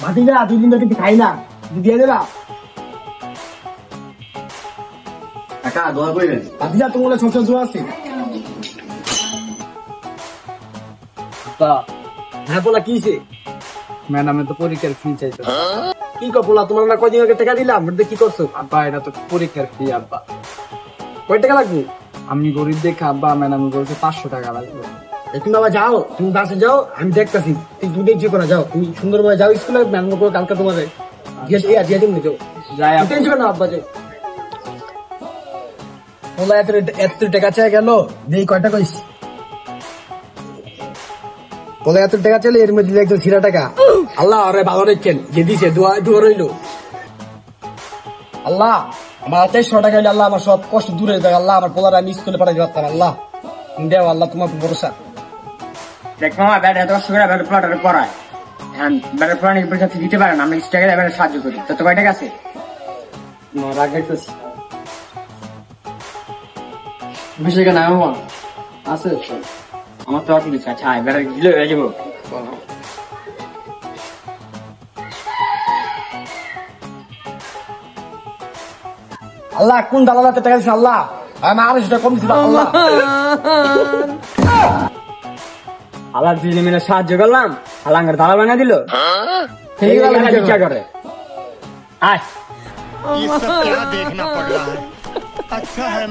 ভাতিজা 2 দিন ধরে কিছু খাই না, দিয়ে দেবা। কাকা দোয়া কইবেন। ভাতিজা তোমার সবসময় জোর আছে। হ্যাঁ বলা কি হয়েছে? ম্যাডামে তো পরীক্ষার ফি চাইতো। কি কপলা তোমার না কয়দিন আগে টাকা দিলাম, কি করছো? আব্বা এটা তো পরীক্ষার ফি আব্বা। কয় টাকা লাগবে? আমি গরিব দেখে আব্বা ম্যাডাম বলছে 500 টাকা লাগবে। তুমি বাবা যাও, তুমি বাসে যাও, আমি দেখতেছি তুমি দেখছি করে যাও, তুমি সুন্দরভাবে যাও স্কুলে, ম্যাম করে কালকে তোমার দিয়ে দিন যাও। যাই টেনশন না আব্বা যাও। বলা এত টাকা চাই গেল, দেই কয়টা কইস? বলে এত টাকা চাইলে এর মধ্যে একজন ছিড়া টাকা। আল্লাহ আরে ভালো রেখেন, যে দিছে দোয়া রইল। আল্লাহ আমার 400 টাকা হইলে আল্লাহ আমার সব কষ্ট দূরে যায়। আল্লাহ আমার পোলার আমি স্কুলে পাঠাতে পারতাম। আল্লাহ দেও, আল্লাহ তোমার ভরসা। দেখ মামা ব্যাট এত কষ্ট করে ব্যাট প্লটারে পড়ায়, হ্যাঁ ব্যাটের পড়ানি পরীক্ষা দিতে পারেন, আমরা কিছু টাকা ব্যাটে সাহায্য করি। তো কয় টাকা আছে? বেশি টাকা নাই মামা, আছে আমার তো অসুবিধা। আচ্ছা ব্যাটে দিলে হয়ে যাবো। আল্লাহ কোন দালালাতে টাকা দিচ্ছে? আল্লাহ আমি আরো সেটা কম দিচ্ছি। আল্লাহ আবার 2 মিনিট সাহায্য করলাম, আলাঙ্গার দালা বানিয়ে দিল। ঠিক আছে ভিক্ষা করে আয়। ये सब क्या देखना पड़ रहा है। अच्छा है